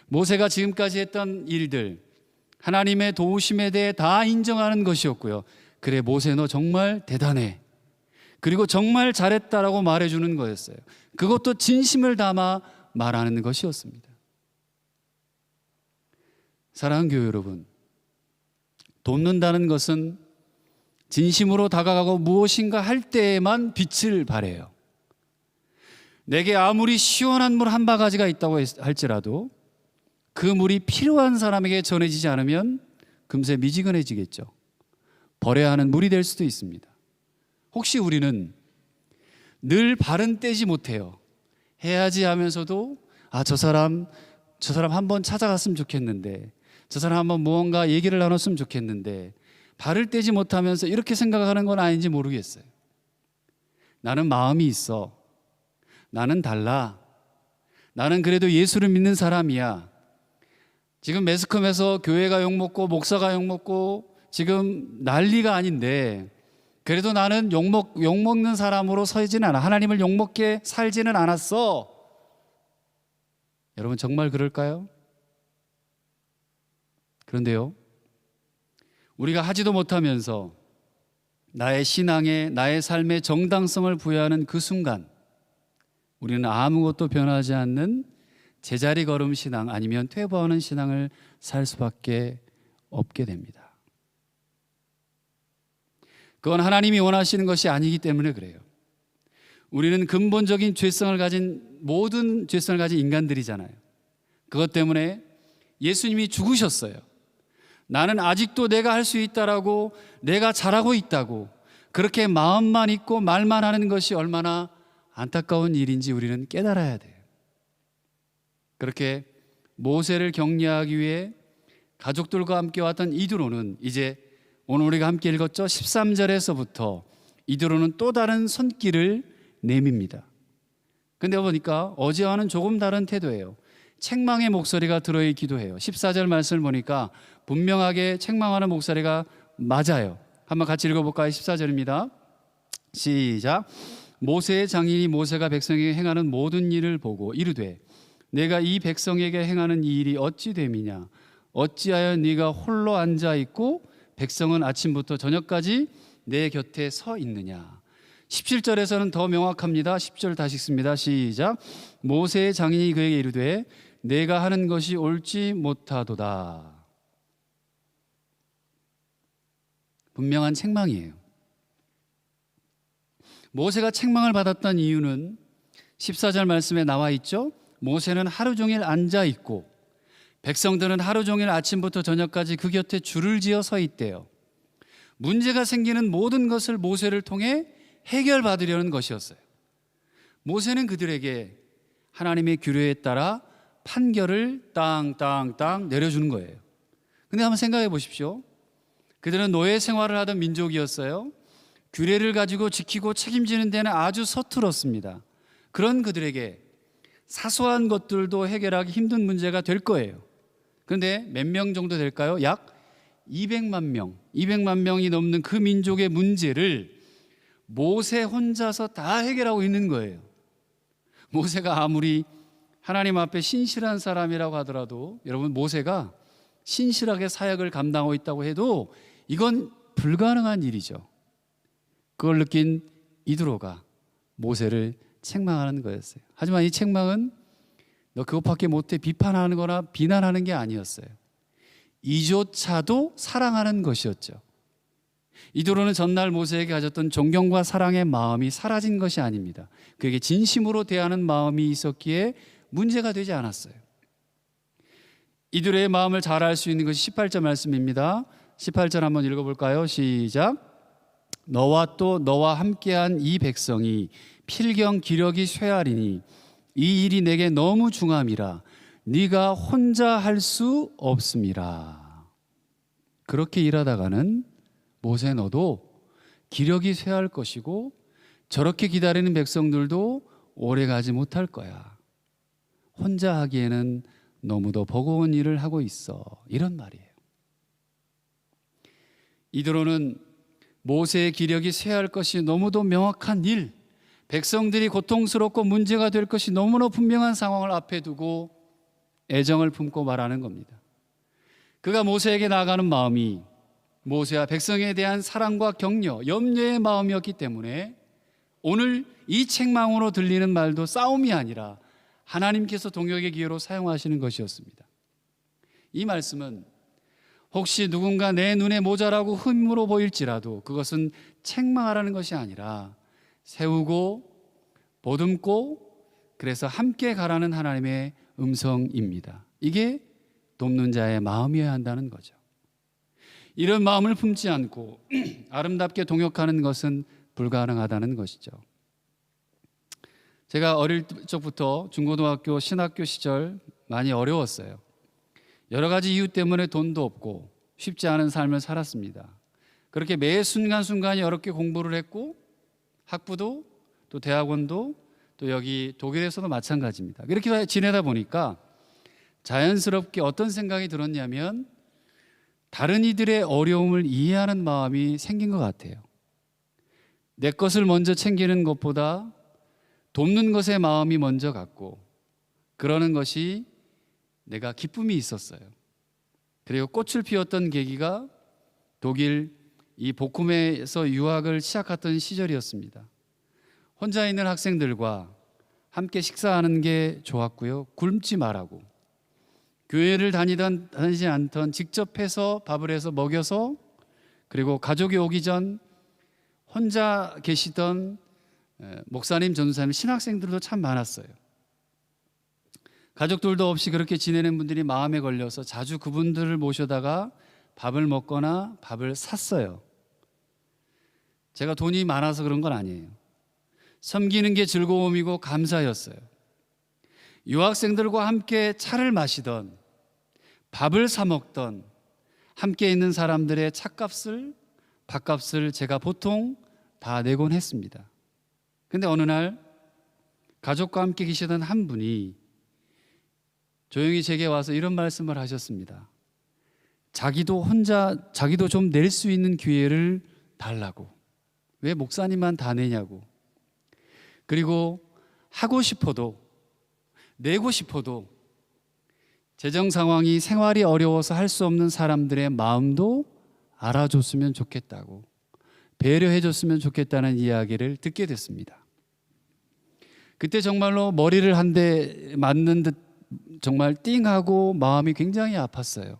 모세가 지금까지 했던 일들, 하나님의 도우심에 대해 다 인정하는 것이었고요. 그래, 모세 너 정말 대단해. 그리고 정말 잘했다라고 말해주는 거였어요. 그것도 진심을 담아 말하는 것이었습니다. 사랑하는 교회 여러분, 돕는다는 것은 진심으로 다가가고 무엇인가 할 때에만 빛을 발해요. 내게 아무리 시원한 물 한 바가지가 있다고 할지라도 그 물이 필요한 사람에게 전해지지 않으면 금세 미지근해지겠죠. 버려야 하는 물이 될 수도 있습니다. 혹시 우리는 늘 발은 떼지 못해요. 해야지 하면서도 저 사람 한번 찾아갔으면 좋겠는데, 저 사람 한번 무언가 얘기를 나눴으면 좋겠는데, 발을 떼지 못하면서 이렇게 생각하는 건 아닌지 모르겠어요. 나는 마음이 있어. 나는 달라. 나는 그래도 예수를 믿는 사람이야. 지금 매스컴에서 교회가 욕먹고 목사가 욕먹고 지금 난리가 아닌데, 그래도 나는 욕먹는 사람으로 서지는 않아. 하나님을 욕먹게 살지는 않았어. 여러분 정말 그럴까요? 그런데요, 우리가 하지도 못하면서 나의 신앙에, 나의 삶의 정당성을 부여하는 그 순간 우리는 아무것도 변하지 않는 제자리 걸음 신앙, 아니면 퇴보하는 신앙을 살 수밖에 없게 됩니다. 그건 하나님이 원하시는 것이 아니기 때문에 그래요. 우리는 근본적인 모든 죄성을 가진 인간들이잖아요. 그것 때문에 예수님이 죽으셨어요. 나는 아직도 내가 할 수 있다라고, 내가 잘하고 있다고 그렇게 마음만 있고 말만 하는 것이 얼마나 안타까운 일인지 우리는 깨달아야 돼요. 그렇게 모세를 격려하기 위해 가족들과 함께 왔던 이드로는 이제 오늘 우리가 함께 읽었죠. 13절에서부터 이드로는 또 다른 손길을 내밉니다. 근데 보니까 어제와는 조금 다른 태도예요. 책망의 목소리가 들어있기도 해요. 14절 말씀을 보니까 분명하게 책망하는 목소리가 맞아요. 한번 같이 읽어볼까요? 14절입니다. 시작. 모세의 장인이 모세가 백성에게 행하는 모든 일을 보고 이르되 내가 이 백성에게 행하는 이 일이 어찌 됨이냐? 어찌하여 네가 홀로 앉아 있고 백성은 아침부터 저녁까지 내 곁에 서 있느냐? 17절에서는 더 명확합니다. 10절 다시 읽습니다. 시작. 모세의 장인이 그에게 이르되 내가 하는 것이 옳지 못하도다. 분명한 책망이에요. 모세가 책망을 받았던 이유는 14절 말씀에 나와 있죠. 모세는 하루 종일 앉아 있고 백성들은 하루 종일 아침부터 저녁까지 그 곁에 줄을 지어 서 있대요. 문제가 생기는 모든 것을 모세를 통해 해결받으려는 것이었어요. 모세는 그들에게 하나님의 규례에 따라 판결을 땅땅땅 내려주는 거예요. 근데 한번 생각해 보십시오. 그들은 노예 생활을 하던 민족이었어요. 규례를 가지고 지키고 책임지는 데는 아주 서툴었습니다. 그런 그들에게 사소한 것들도 해결하기 힘든 문제가 될 거예요. 그런데 몇 명 정도 될까요? 약 200만 명이 넘는 그 민족의 문제를 모세 혼자서 다 해결하고 있는 거예요. 모세가 아무리 하나님 앞에 신실한 사람이라고 하더라도, 여러분, 모세가 신실하게 사역을 감당하고 있다고 해도 이건 불가능한 일이죠. 그걸 느낀 이드로가 모세를 책망하는 거였어요. 하지만 이 책망은 너 그것밖에 못해 비판하는 거나 비난하는 게 아니었어요. 이조차도 사랑하는 것이었죠. 이드로는 전날 모세에게 가졌던 존경과 사랑의 마음이 사라진 것이 아닙니다. 그에게 진심으로 대하는 마음이 있었기에 문제가 되지 않았어요. 이드로의 마음을 잘 알 수 있는 것이 18절 말씀입니다. 18절 한번 읽어볼까요? 시작. 너와 또 너와 함께한 이 백성이 필경 기력이 쇠하리니 이 일이 내게 너무 중함이라 네가 혼자 할 수 없음이라. 그렇게 일하다가는 모세 너도 기력이 쇠할 것이고 저렇게 기다리는 백성들도 오래 가지 못할 거야. 혼자 하기에는 너무도 버거운 일을 하고 있어. 이런 말이에요. 이드로는 모세의 기력이 쇠할 것이 너무도 명확한 일, 백성들이 고통스럽고 문제가 될 것이 너무나 분명한 상황을 앞에 두고 애정을 품고 말하는 겁니다. 그가 모세에게 나아가는 마음이 모세와 백성에 대한 사랑과 격려, 염려의 마음이었기 때문에 오늘 이 책망으로 들리는 말도 싸움이 아니라 하나님께서 동역의 기회로 사용하시는 것이었습니다. 이 말씀은 혹시 누군가 내 눈에 모자라고 흠으로 보일지라도 그것은 책망하라는 것이 아니라 세우고 보듬고 그래서 함께 가라는 하나님의 음성입니다. 이게 돕는 자의 마음이어야 한다는 거죠. 이런 마음을 품지 않고 아름답게 동역하는 것은 불가능하다는 것이죠. 제가 어릴 적부터 중고등학교 신학교 시절 많이 어려웠어요. 여러 가지 이유 때문에 돈도 없고 쉽지 않은 삶을 살았습니다. 그렇게 매 순간순간이 어렵게 공부를 했고 학부도 또 대학원도 또 여기 독일에서도 마찬가지입니다. 이렇게 지내다 보니까 자연스럽게 어떤 생각이 들었냐면 다른 이들의 어려움을 이해하는 마음이 생긴 것 같아요. 내 것을 먼저 챙기는 것보다 돕는 것에 마음이 먼저 갔고 그러는 것이 내가 기쁨이 있었어요. 그리고 꽃을 피웠던 계기가 독일 이 보쿰에서 유학을 시작했던 시절이었습니다. 혼자 있는 학생들과 함께 식사하는 게 좋았고요. 굶지 말라고. 교회를 다니지 않던 직접 해서 밥을 해서 먹여서 그리고 가족이 오기 전 혼자 계시던 목사님, 전도사님, 신학생들도 참 많았어요. 가족들도 없이 그렇게 지내는 분들이 마음에 걸려서 자주 그분들을 모셔다가 밥을 먹거나 밥을 샀어요. 제가 돈이 많아서 그런 건 아니에요. 섬기는 게 즐거움이고 감사였어요. 유학생들과 함께 차를 마시던 밥을 사 먹던 함께 있는 사람들의 차값을 밥값을 제가 보통 다 내곤 했습니다. 근데 어느 날 가족과 함께 계시던 한 분이 조용히 제게 와서 이런 말씀을 하셨습니다. 자기도 좀 낼 수 있는 기회를 달라고. 왜 목사님만 다 내냐고. 그리고 하고 싶어도 내고 싶어도 재정 상황이 생활이 어려워서 할 수 없는 사람들의 마음도 알아줬으면 좋겠다고, 배려해줬으면 좋겠다는 이야기를 듣게 됐습니다. 그때 정말로 머리를 한 대 맞는 듯 정말 띵하고 마음이 굉장히 아팠어요.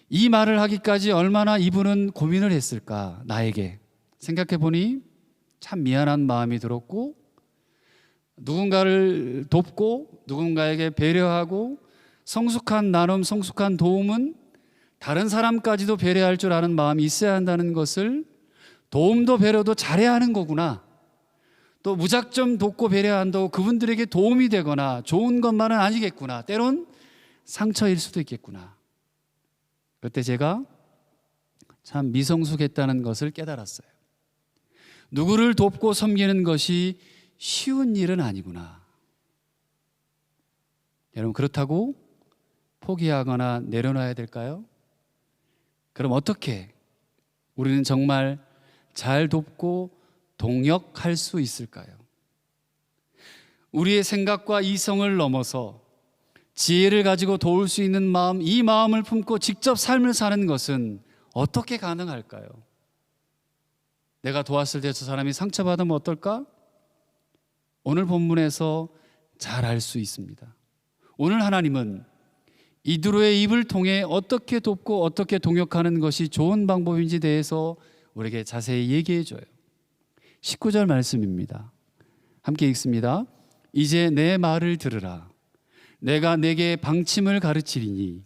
이 말을 하기까지 얼마나 이분은 고민을 했을까. 나에게 생각해 보니 참 미안한 마음이 들었고 누군가를 돕고 누군가에게 배려하고 성숙한 나눔, 성숙한 도움은 다른 사람까지도 배려할 줄 아는 마음이 있어야 한다는 것을, 도움도 배려도 잘해야 하는 거구나, 또 무작정 돕고 배려한다고 그분들에게 도움이 되거나 좋은 것만은 아니겠구나, 때론 상처일 수도 있겠구나. 그때 제가 참 미성숙했다는 것을 깨달았어요. 누구를 돕고 섬기는 것이 쉬운 일은 아니구나. 여러분, 그렇다고 포기하거나 내려놔야 될까요? 그럼 어떻게 우리는 정말 잘 돕고 동역할 수 있을까요? 우리의 생각과 이성을 넘어서 지혜를 가지고 도울 수 있는 마음, 이 마음을 품고 직접 삶을 사는 것은 어떻게 가능할까요? 내가 도왔을 때 저 사람이 상처받으면 어떨까? 오늘 본문에서 잘 알 수 있습니다. 오늘 하나님은 이드로의 입을 통해 어떻게 돕고 어떻게 동역하는 것이 좋은 방법인지 대해서 우리에게 자세히 얘기해 줘요. 19절 말씀입니다. 함께 읽습니다. 이제 내 말을 들으라. 내가 내게 방침을 가르치리니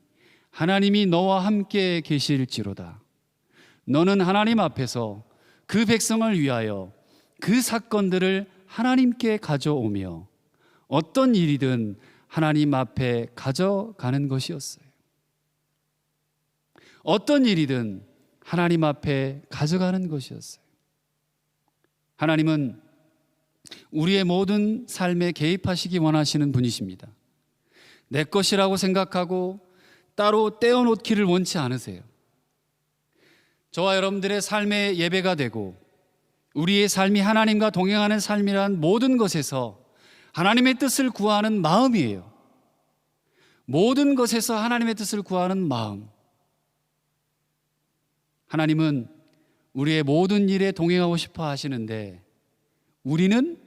하나님이 너와 함께 계실지로다. 너는 하나님 앞에서 그 백성을 위하여 그 사건들을 하나님께 가져오며 어떤 일이든 하나님 앞에 가져가는 것이었어요. 어떤 일이든 하나님 앞에 가져가는 것이었어요. 하나님은 우리의 모든 삶에 개입하시기 원하시는 분이십니다. 내 것이라고 생각하고 따로 떼어놓기를 원치 않으세요. 저와 여러분들의 삶의 예배가 되고 우리의 삶이 하나님과 동행하는 삶이란 모든 것에서 하나님의 뜻을 구하는 마음이에요. 모든 것에서 하나님의 뜻을 구하는 마음. 하나님은 우리의 모든 일에 동행하고 싶어 하시는데 우리는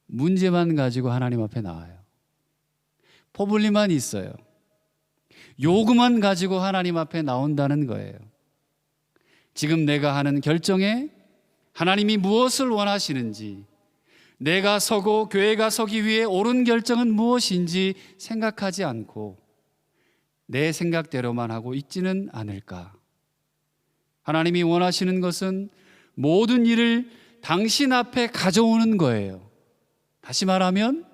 문제만 가지고 하나님 앞에 나와요. 포블리만 있어요. 요구만 가지고 하나님 앞에 나온다는 거예요. 지금 내가 하는 결정에 하나님이 무엇을 원하시는지, 내가 서고 교회가 서기 위해 옳은 결정은 무엇인지 생각하지 않고 내 생각대로만 하고 있지는 않을까? 하나님이 원하시는 것은 모든 일을 당신 앞에 가져오는 거예요. 다시 말하면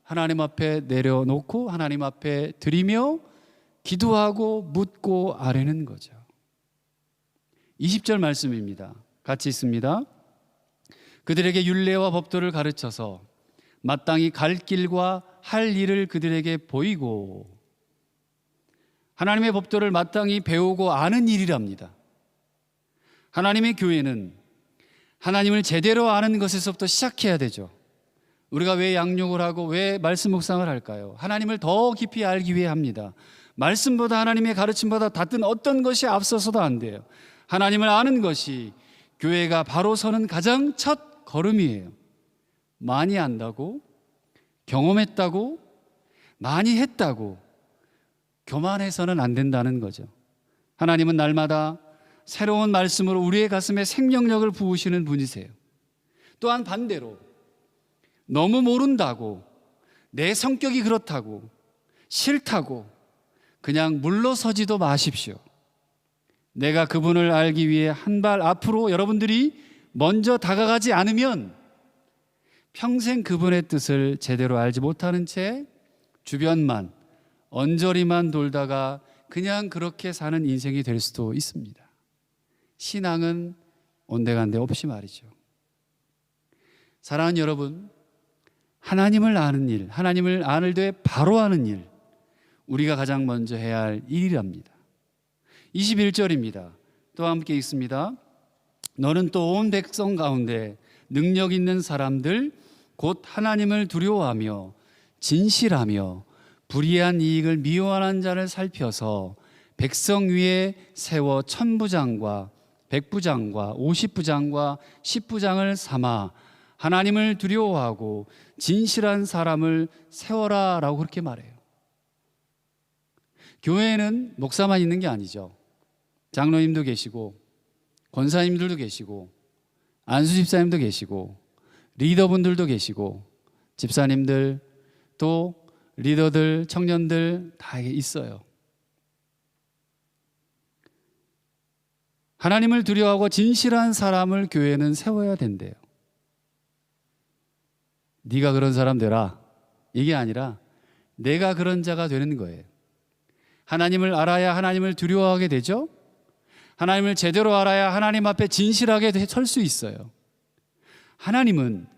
하나님 앞에 내려놓고 하나님 앞에 드리며 기도하고 묻고 아뢰는 거죠. 20절 말씀입니다. 같이 있습니다. 그들에게 율례와 법도를 가르쳐서 마땅히 갈 길과 할 일을 그들에게 보이고, 하나님의 법도를 마땅히 배우고 아는 일이랍니다. 하나님의 교회는 하나님을 제대로 아는 것에서부터 시작해야 되죠. 우리가 왜 양육을 하고 왜 말씀 묵상을 할까요? 하나님을 더 깊이 알기 위해 합니다. 말씀보다 하나님의 가르침보다 다른 어떤 것이 앞서서도 안 돼요. 하나님을 아는 것이 교회가 바로 서는 가장 첫 걸음이에요. 많이 안다고, 경험했다고, 많이 했다고 교만해서는 안 된다는 거죠. 하나님은 날마다 새로운 말씀으로 우리의 가슴에 생명력을 부으시는 분이세요. 또한 반대로 너무 모른다고, 내 성격이 그렇다고, 싫다고 그냥 물러서지도 마십시오. 내가 그분을 알기 위해 한 발 앞으로 여러분들이 먼저 다가가지 않으면 평생 그분의 뜻을 제대로 알지 못하는 채 주변만 언저리만 돌다가 그냥 그렇게 사는 인생이 될 수도 있습니다. 신앙은 온데간데 없이 말이죠. 사랑하는 여러분, 하나님을 아는 일, 하나님을 알되 바로 아는 일, 우리가 가장 먼저 해야 할 일이랍니다. 21절입니다. 또 함께 읽습니다. 너는 또 온 백성 가운데 능력 있는 사람들 곧 하나님을 두려워하며 진실하며 불의한 이익을 미워하는 자를 살펴서 백성 위에 세워 1000부장과 100부장과 50부장과 10부장을 삼아 하나님을 두려워하고 진실한 사람을 세워라 라고 그렇게 말해요. 교회에는 목사만 있는 게 아니죠. 장로님도 계시고 권사님들도 계시고 안수집사님도 계시고 리더분들도 계시고 집사님들 또 리더들, 청년들 다 있어요. 하나님을 두려워하고 진실한 사람을 교회는 세워야 된대요. 네가 그런 사람 되라, 이게 아니라 내가 그런 자가 되는 거예요. 하나님을 알아야 하나님을 두려워하게 되죠. 하나님을 제대로 알아야 하나님 앞에 진실하게 설 수 있어요. 하나님은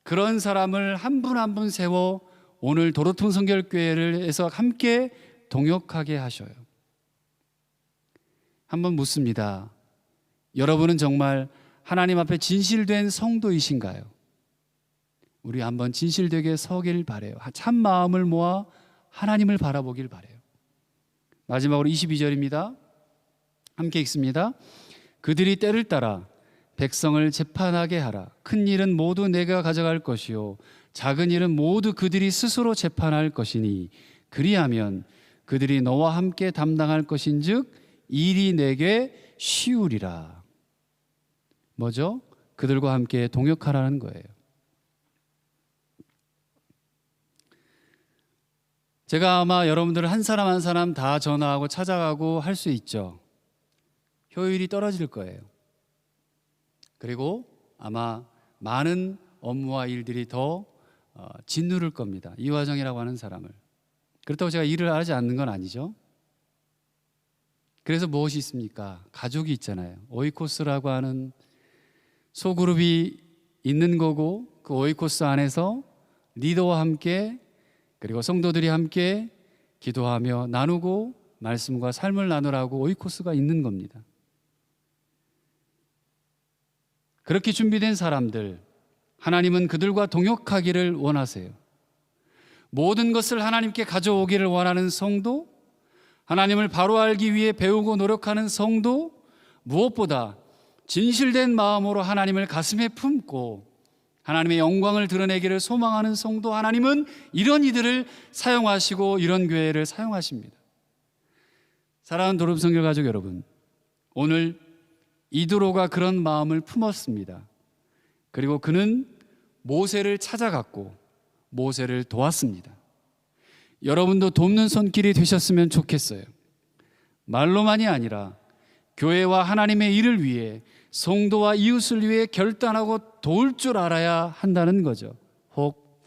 그런 사람을 한 분 한 분 세워 오늘 도로통 성결교회에서 함께 동역하게 하셔요. 한번 묻습니다. 여러분은 정말 하나님 앞에 진실된 성도이신가요? 우리 한번 진실되게 서길 바라요. 참 마음을 모아 하나님을 바라보길 바라요. 마지막으로 22절입니다. 함께 읽습니다. 그들이 때를 따라 백성을 재판하게 하라. 큰 일은 모두 내가 가져갈 것이요 작은 일은 모두 그들이 스스로 재판할 것이니 그리하면 그들이 너와 함께 담당할 것인즉 일이 내게 쉬우리라. 뭐죠? 그들과 함께 동역하라는 거예요. 제가 아마 여러분들 한 사람 한 사람 다 전화하고 찾아가고 할 수 있죠. 효율이 떨어질 거예요. 그리고 아마 많은 업무와 일들이 더 짓누를 겁니다. 이화정이라고 하는 사람을. 그렇다고 제가 일을 하지 않는 건 아니죠. 그래서 무엇이 있습니까? 가족이 있잖아요. 오이코스라고 하는 소그룹이 있는 거고 그 오이코스 안에서 리더와 함께 그리고 성도들이 함께 기도하며 나누고 말씀과 삶을 나누라고 오이코스가 있는 겁니다. 그렇게 준비된 사람들, 하나님은 그들과 동역하기를 원하세요. 모든 것을 하나님께 가져오기를 원하는 성도, 하나님을 바로 알기 위해 배우고 노력하는 성도, 무엇보다 진실된 마음으로 하나님을 가슴에 품고 하나님의 영광을 드러내기를 소망하는 성도, 하나님은 이런 이들을 사용하시고 이런 교회를 사용하십니다. 사랑하는 도름성결 가족 여러분, 오늘 이드로가 그런 마음을 품었습니다. 그리고 그는 모세를 찾아갔고 모세를 도왔습니다. 여러분도 돕는 손길이 되셨으면 좋겠어요. 말로만이 아니라 교회와 하나님의 일을 위해 성도와 이웃을 위해 결단하고 도울 줄 알아야 한다는 거죠. 혹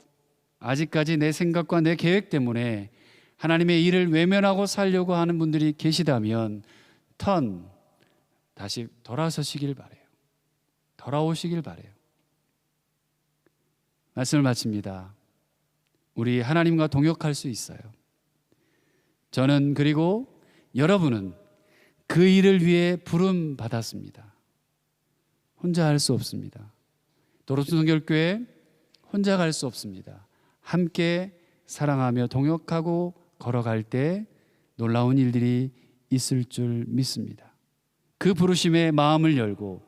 아직까지 내 생각과 내 계획 때문에 하나님의 일을 외면하고 살려고 하는 분들이 계시다면 다시 돌아서시길 바래요. 돌아오시길 바래요. 말씀을 마칩니다. 우리 하나님과 동역할 수 있어요. 저는 그리고 여러분은 그 일을 위해 부름 받았습니다. 혼자 할 수 없습니다. 도로순성결교회 혼자 갈 수 없습니다. 함께 사랑하며 동역하고 걸어갈 때 놀라운 일들이 있을 줄 믿습니다. 그 부르심에 마음을 열고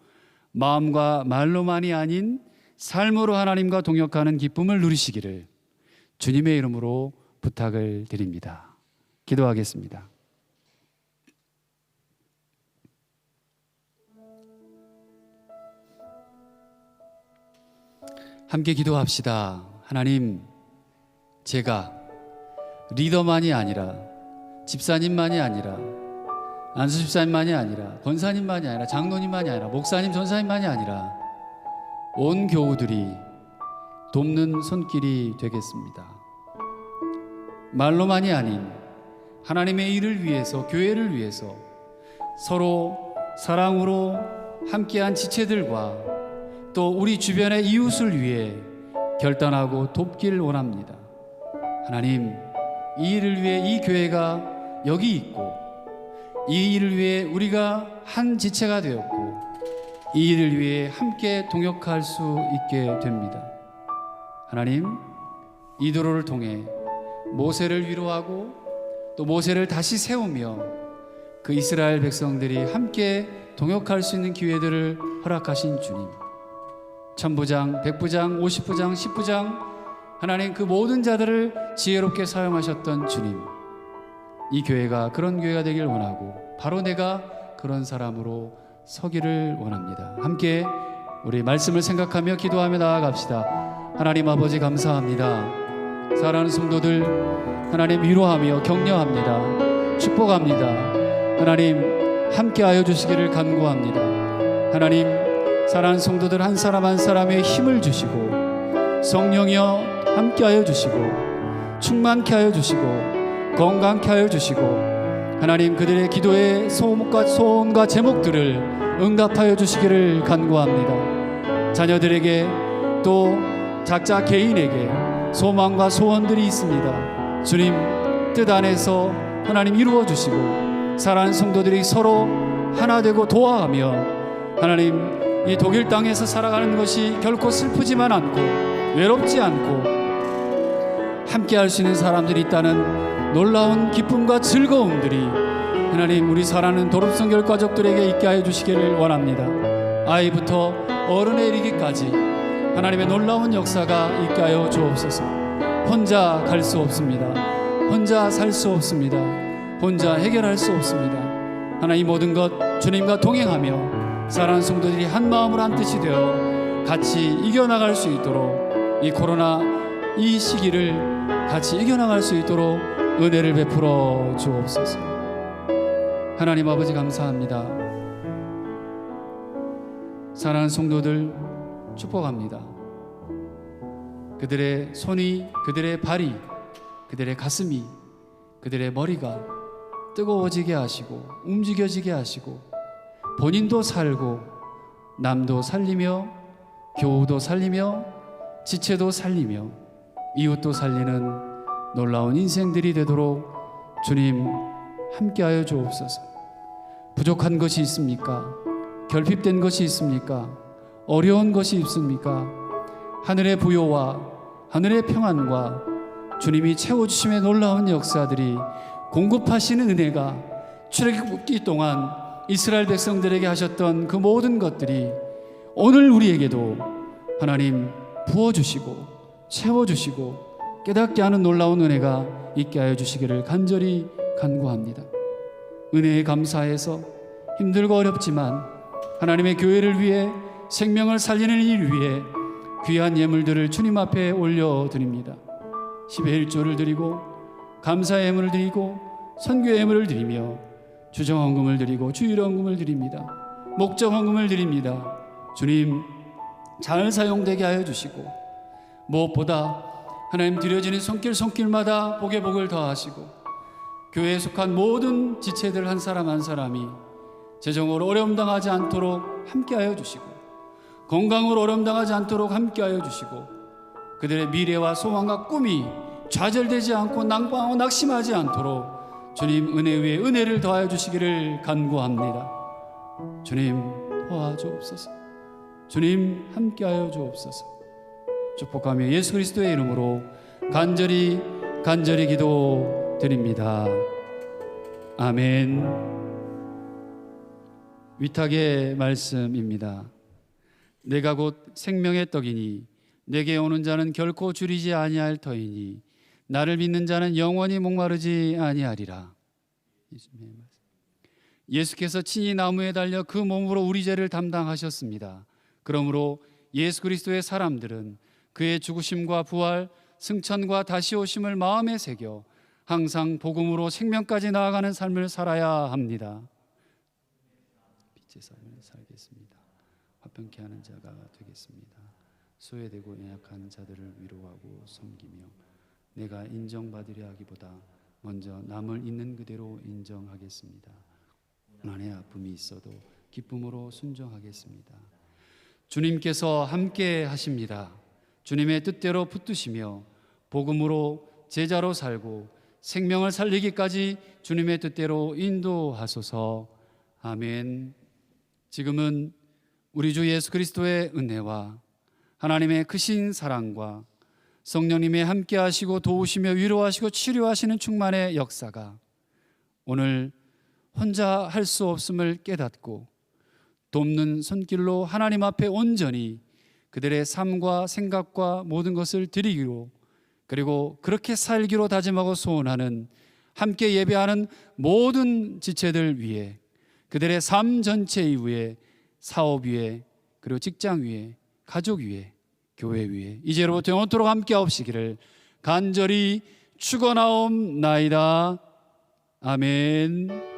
마음과 말로만이 아닌 삶으로 하나님과 동역하는 기쁨을 누리시기를 주님의 이름으로 부탁을 드립니다. 기도하겠습니다. 함께 기도합시다. 하나님, 제가 리더만이 아니라 집사님만이 아니라 안수 집사님만이 아니라 권사님만이 아니라 장로님만이 아니라 목사님 전사님만이 아니라 온 교우들이 돕는 손길이 되겠습니다. 말로만이 아닌 하나님의 일을 위해서, 교회를 위해서 서로 사랑으로 함께한 지체들과 또 우리 주변의 이웃을 위해 결단하고 돕기를 원합니다. 하나님, 이 일을 위해 이 교회가 여기 있고 이 일을 위해 우리가 한 지체가 되었고 이 일을 위해 함께 동역할 수 있게 됩니다. 하나님, 이드로를 통해 모세를 위로하고 또 모세를 다시 세우며 그 이스라엘 백성들이 함께 동역할 수 있는 기회들을 허락하신 주님, 천부장, 백부장, 50부장, 10부장 하나님 그 모든 자들을 지혜롭게 사용하셨던 주님, 이 교회가 그런 교회가 되길 원하고 바로 내가 그런 사람으로 서기를 원합니다. 함께 우리 말씀을 생각하며 기도하며 나아갑시다. 하나님 아버지 감사합니다. 사랑하는 성도들 하나님 위로하며 격려합니다. 축복합니다. 하나님 함께하여 주시기를 간구합니다. 하나님 사랑하는 성도들 한 사람 한 사람의 힘을 주시고 성령이여 함께하여 주시고 충만케 하여 주시고 건강케 하여 주시고 하나님 그들의 기도의 소원과 제목들을 응답하여 주시기를 간구합니다. 자녀들에게 또 각자 개인에게 소망과 소원들이 있습니다. 주님 뜻 안에서 하나님 이루어 주시고 사랑하는 성도들이 서로 하나 되고 도와하며 하나님 이 독일 땅에서 살아가는 것이 결코 슬프지만 않고 외롭지 않고 함께 할 수 있는 사람들이 있다는 놀라운 기쁨과 즐거움들이 하나님 우리 사랑하는 도름성결 가족들에게 있게 하여 주시기를 원합니다. 아이부터 어른에 이르기까지 하나님의 놀라운 역사가 있게 하여 주옵소서. 혼자 갈 수 없습니다. 혼자 살 수 없습니다. 혼자 해결할 수 없습니다. 하나님, 모든 것 주님과 동행하며 사랑하는 성도들이 한 마음으로 한 뜻이 되어 같이 이겨나갈 수 있도록, 이 코로나 이 시기를 같이 이겨나갈 수 있도록 은혜를 베풀어 주옵소서. 하나님 아버지, 감사합니다. 사랑하는 성도들 축복합니다. 그들의 손이, 그들의 발이, 그들의 가슴이, 그들의 머리가 뜨거워지게 하시고 움직여지게 하시고 본인도 살고 남도 살리며 교우도 살리며 지체도 살리며 이웃도 살리는 놀라운 인생들이 되도록 주님 함께하여 주옵소서. 부족한 것이 있습니까? 결핍된 것이 있습니까? 어려운 것이 있습니까? 하늘의 부요와 하늘의 평안과 주님이 채워주심의 놀라운 역사들이 공급하시는 은혜가 출애굽기 동안 이스라엘 백성들에게 하셨던 그 모든 것들이 오늘 우리에게도 하나님 부어주시고 채워주시고 깨닫게 하는 놀라운 은혜가 있게 하여 주시기를 간절히 간구합니다. 은혜에 감사해서 힘들고 어렵지만 하나님의 교회를 위해, 생명을 살리는 일 위해 귀한 예물들을 주님 앞에 올려드립니다. 10의 1조를 드리고 감사의 예물을 드리고 선교의 예물을 드리며 주정헌금을 드리고 주일헌금을 드립니다. 목적헌금을 드립니다. 주님, 잘 사용되게 하여 주시고 무엇보다 하나님 드려지는 손길마다 복에 복을 더하시고 교회에 속한 모든 지체들 한 사람 한 사람이 재정으로 어려움 당하지 않도록 함께하여 주시고 건강으로 어려움 당하지 않도록 함께하여 주시고 그들의 미래와 소망과 꿈이 좌절되지 않고 낭방하고 낙심하지 않도록 주님 은혜 위에 은혜를 더하여 주시기를 간구합니다. 주님 도와주옵소서. 주님 함께하여 주옵소서. 축복하며 예수 그리스도의 이름으로 간절히 기도드립니다. 아멘. 위탁의 말씀입니다. 내가 곧 생명의 떡이니 내게 오는 자는 결코 줄이지 아니할 터이니 나를 믿는 자는 영원히 목마르지 아니하리라. 예수께서 친히 나무에 달려 그 몸으로 우리 죄를 담당하셨습니다. 그러므로 예수 그리스도의 사람들은 그의 죽으심과 부활, 승천과 다시 오심을 마음에 새겨 항상 복음으로 생명까지 나아가는 삶을 살아야 합니다. 빛의 삶을 살겠습니다. 화평케 하는 자가 되겠습니다. 소외되고 연약한 자들을 위로하고 섬기며 내가 인정받으려 하기보다 먼저 남을 있는 그대로 인정하겠습니다. 고난의 아픔이 있어도 기쁨으로 순종하겠습니다. 주님께서 함께 하십니다. 주님의 뜻대로 붙드시며 복음으로 제자로 살고 생명을 살리기까지 주님의 뜻대로 인도하소서. 아멘. 지금은 우리 주 예수 그리스도의 은혜와 하나님의 크신 사랑과 성령님의 함께 하시고 도우시며 위로하시고 치료하시는 충만의 역사가 오늘 혼자 할 수 없음을 깨닫고 돕는 손길로 하나님 앞에 온전히 그들의 삶과 생각과 모든 것을 드리기로, 그리고 그렇게 살기로 다짐하고 소원하는 함께 예배하는 모든 지체들 위해, 그들의 삶 전체 위에, 사업 위에, 그리고 직장 위에, 가족 위에, 교회 위에 이제로부터 영원토록 함께 하옵시기를 간절히 축원하옵나이다. 아멘.